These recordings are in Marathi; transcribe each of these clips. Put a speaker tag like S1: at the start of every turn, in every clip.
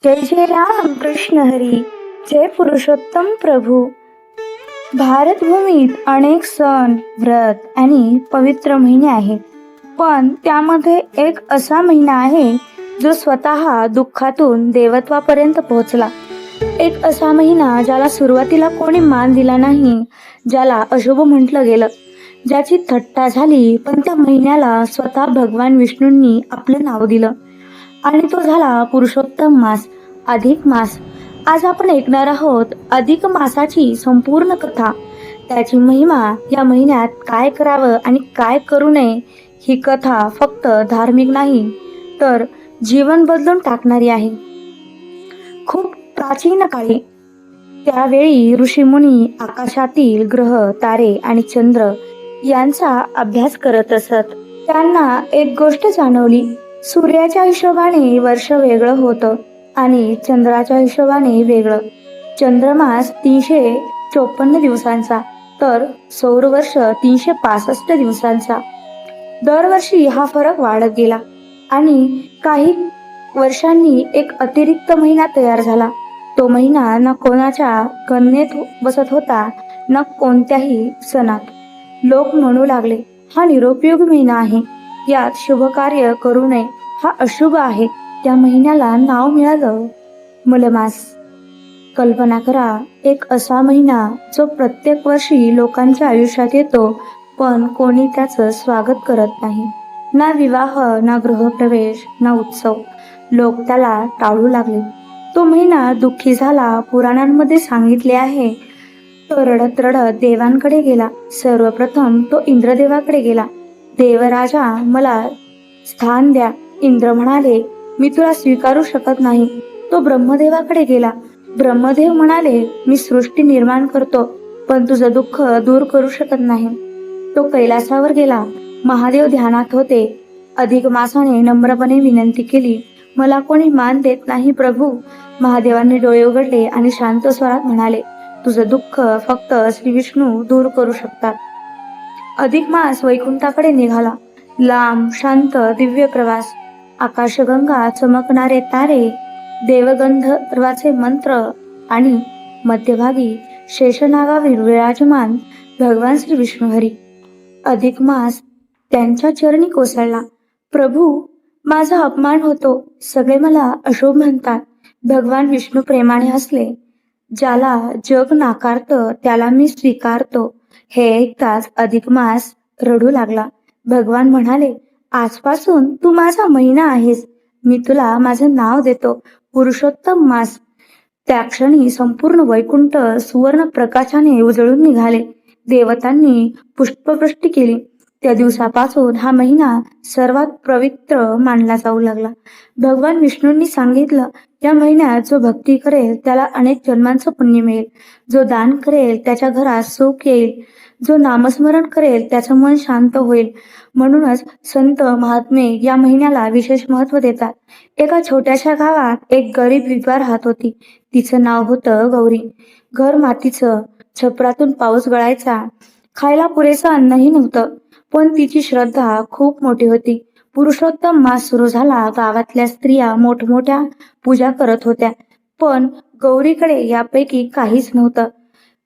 S1: जय जय राम कृष्ण हरी, जय पुरुषोत्तम प्रभू. भारतभूमीत अनेक सण, व्रत आणि पवित्र महिने आहेत, पण त्यामध्ये एक असा महिना आहे जो स्वतः दुःखातून देवत्वापर्यंत पोहोचला. एक असा महिना ज्याला सुरुवातीला कोणी मान दिला नाही, ज्याला अशुभ म्हटलं गेलं, ज्याची थट्टा झाली, पण त्या महिन्याला स्वतः भगवान विष्णूंनी आपलं नाव दिलं आणि तो झाला पुरुषोत्तम मास, अधिक मास. आज आपण ऐकणार आहोत अधिक मासाची संपूर्ण कथा, त्याची महिमा, या महिन्यात काय करावं आणि काय करू नये. ही कथा फक्त धार्मिक नाही, तर जीवन बदलून टाकणारी आहे. खूप प्राचीन काळी, त्यावेळी ऋषीमुनी आकाशातील ग्रह, तारे आणि चंद्र यांचा अभ्यास करत असत. त्यांना एक गोष्ट जाणवली. सूर्याच्या हिशोबाने वर्ष वेगळं होतं आणि चंद्राच्या हिशोबाने वेगळं. चंद्रमास 354 दिवसांचा, तर सौरवर्ष 365 दिवसांचा. दरवर्षी हा फरक वाढत गेला आणि काही वर्षांनी एक अतिरिक्त महिना तयार झाला. तो महिना न कोणाच्या गणनेत बसत होता, न कोणत्याही सणात. लोक म्हणू लागले, हा निरुपयोगी महिना आहे, यात शुभ कार्य करू नये, हा अशुभ आहे. त्या महिन्याला नाव मिळालं मलमास. कल्पना करा, एक असा महिना जो प्रत्येक वर्षी लोकांच्या आयुष्यात येतो, पण कोणी त्याचं स्वागत करत नाही. ना विवाह, ना गृहप्रवेश, ना उत्सव. लोक त्याला टाळू लागले. तो महिना दुःखी झाला. पुराणांमध्ये सांगितले आहे, तो रडत रडत देवांकडे गेला. सर्वप्रथम तो इंद्रदेवाकडे गेला. देवराजा, मला स्थान द्या. इंद्र म्हणाले, मी तुला स्वीकारू शकत नाही. तो ब्रह्मदेवाकडे गेला. ब्रह्मदेव म्हणाले, मी सृष्टी निर्माण करतो, पण तुझं दुःख दूर करू शकत नाही. तो कैलासावर गेला. महादेव ध्यानात होते. अधिक मासाने नम्रपणे विनंती केली, मला कोणी मान देत नाही प्रभू. महादेवांनी डोळे उघडले आणि शांत स्वरात म्हणाले, तुझं दुःख फक्त श्री विष्णू दूर करू शकतात. अधिक मास वैकुंठाकडे निघाला. लांब, शांत, दिव्य प्रवास. आकाशगंगा, चमकणारे तारे, देवगंधर्वाचे मंत्र आणि मध्यभागी शेषनागावर विराजमान भगवान श्री विष्णू हरी. अधिक मास त्यांच्या चरणी कोसळला. प्रभू, माझा अपमान होतो, सगळे मला अशुभ म्हणतात. भगवान विष्णू प्रेमाने हसले, ज्याला जग नाकारतं त्याला मी स्वीकारतो. हे ऐकताच अधिक मास रडू लागला. भगवान म्हणाले, आजपासून तू माझा महिना आहेस. मी तुला माझं नाव देतो, पुरुषोत्तम मास. त्या क्षणी संपूर्ण वैकुंठ सुवर्ण प्रकाशाने उजळून निघाले. देवतांनी पुष्पवृष्टी केली. त्या दिवसापासून हा महिना सर्वात पवित्र मानला जाऊ लागला. भगवान विष्णूंनी सांगितलं, या महिन्यात जो भक्ती करेल त्याला अनेक जन्मांचं पुण्य मिळेल. जो दान करेल त्याच्या घरात सुख येईल. जो नामस्मरण करेल त्याचं मन शांत होईल. म्हणूनच संत महात्मे या महिन्याला विशेष महत्व देतात. एका छोट्याशा गावात एक गरीब विधवा राहत होती. तिचं नाव होतं गौरी. घर मातीचं, छपरातून पाऊस गळायचा. खायला पुरेसं अन्नही नव्हतं, पण तिची श्रद्धा खूप मोठी होती. पुरुषोत्तम मास सुरू झाला. गावातल्या स्त्रिया मोठमोठ्या पूजा करत होत्या, पण गौरीकडे यापैकी काहीच नव्हतं.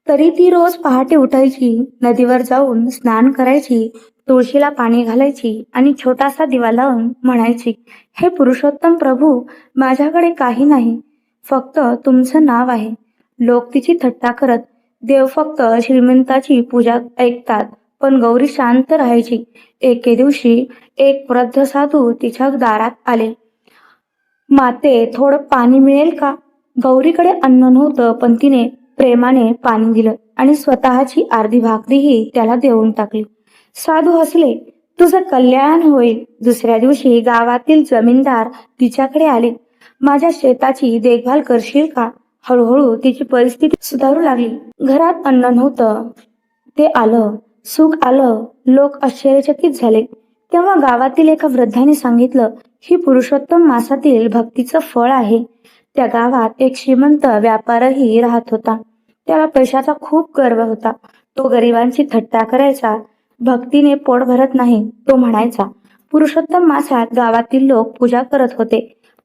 S1: तरी ती रोज पहाटे उठायची, नदीवर जाऊन स्नान करायची, तुळशीला पाणी घालायची आणि छोटासा दिवा लावून म्हणायची, हे पुरुषोत्तम प्रभू, माझ्याकडे काही नाही, फक्त तुमचं नाव आहे. लोक तिची थट्टा करत, देव फक्त श्रीमंताची पूजा ऐकतात, पण गौरी शांत राहायची. एके दिवशी एक वृद्ध साधू तिच्या दारात आले. माते, थोडं पाणी मिळेल का? गौरीकडे अन्न नव्हतं, पण तिने प्रेमाने पाणी दिलं आणि स्वतःची अर्धी भाकरीही त्याला देऊन टाकली. साधू हसले, तुझं कल्याण होईल. दुसऱ्या दिवशी गावातील जमीनदार तिच्याकडे आले. माझ्या शेताची देखभाल करशील का? हळूहळू तिची परिस्थिती सुधारू लागली. घरात अन्न नव्हतं, ते आलं. सुख आलं. लोक आश्चर्यचकित झाले. तेव्हा गावातील एका वृद्धाने सांगितलं, ही पुरुषोत्तम मासातील भक्तीचं फळ आहे. त्या गावात एक श्रीमंत व्यापारही राहत होता. त्याला पैशाचा खूप गर्व होता. तो गरिबांची थट्टा करायचा. भक्तीने पोट भरत नाही, तो म्हणायचा. पुरुषोत्तम मासात गावातील लोक पूजा करत होते,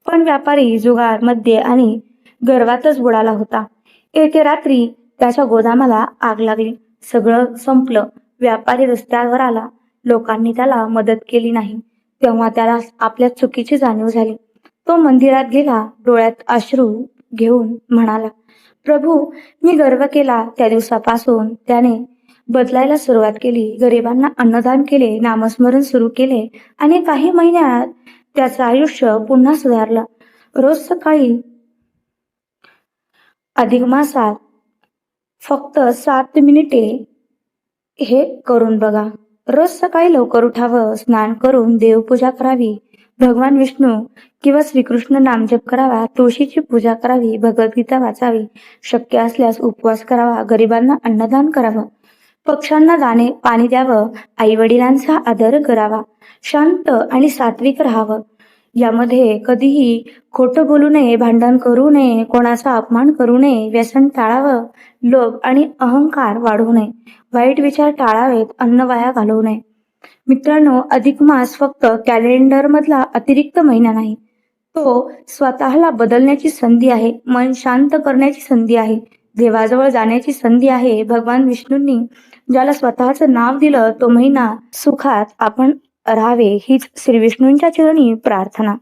S1: पण व्यापारी जुगार, मद्य आणि गर्वातच बुडाला होता. एके रात्री त्याच्या गोदामाला आग लागली. सगळं संपलं. व्यापारी रस्त्यावर आला. लोकांनी त्याला मदत केली नाही. तेव्हा त्याला आपल्या चुकीची जाणीव झाली. तो मंदिरात गेला. डोळ्यात अश्रू घेऊन म्हणाला, प्रभू, मी गर्व केला. त्या दिवसापासून त्याने बदलायला सुरुवात केली. गरिबांना अन्नदान केले, नामस्मरण सुरू केले आणि काही महिन्यात त्याचं आयुष्य पुन्हा सुधारलं. रोज सकाळी अधिक मासात फक्त 7 मिनिटे हे करून बघा. रोज सकाळी लवकर उठावं, स्नान करून देवपूजा करावी, भगवान विष्णू किंवा श्रीकृष्ण नामजप करावा, तुळशीची पूजा करावी, भगवद्गीता वाचावी, शक्य असल्यास उपवास करावा, गरिबांना अन्नदान करावं, पक्ष्यांना दाणे पाणी द्यावं, आई वडिलांचा आदर करावा, शांत आणि सात्विक राहावं. यामध्ये कधीही खोटं बोलू नये, भांडण करू नये, कोणाचा अपमान करू नये, व्यसन टाळावं, लोभ आणि अहंकार वाढवू नये, वाईट विचार टाळावेत, अन्न वाया घालवू नये. मित्रांनो, अधिक मास फक्त कॅलेंडर मधला अतिरिक्त महिना नाही. तो स्वतःला बदलण्याची संधी आहे, मन शांत करण्याची संधी आहे, देवाजवळ जाण्याची संधी आहे. भगवान विष्णूंनी ज्याला स्वतःचं नाव दिलं, तो महिना सुखात आपण राहावे हीच श्री विष्णूंच्या चरणी प्रार्थना.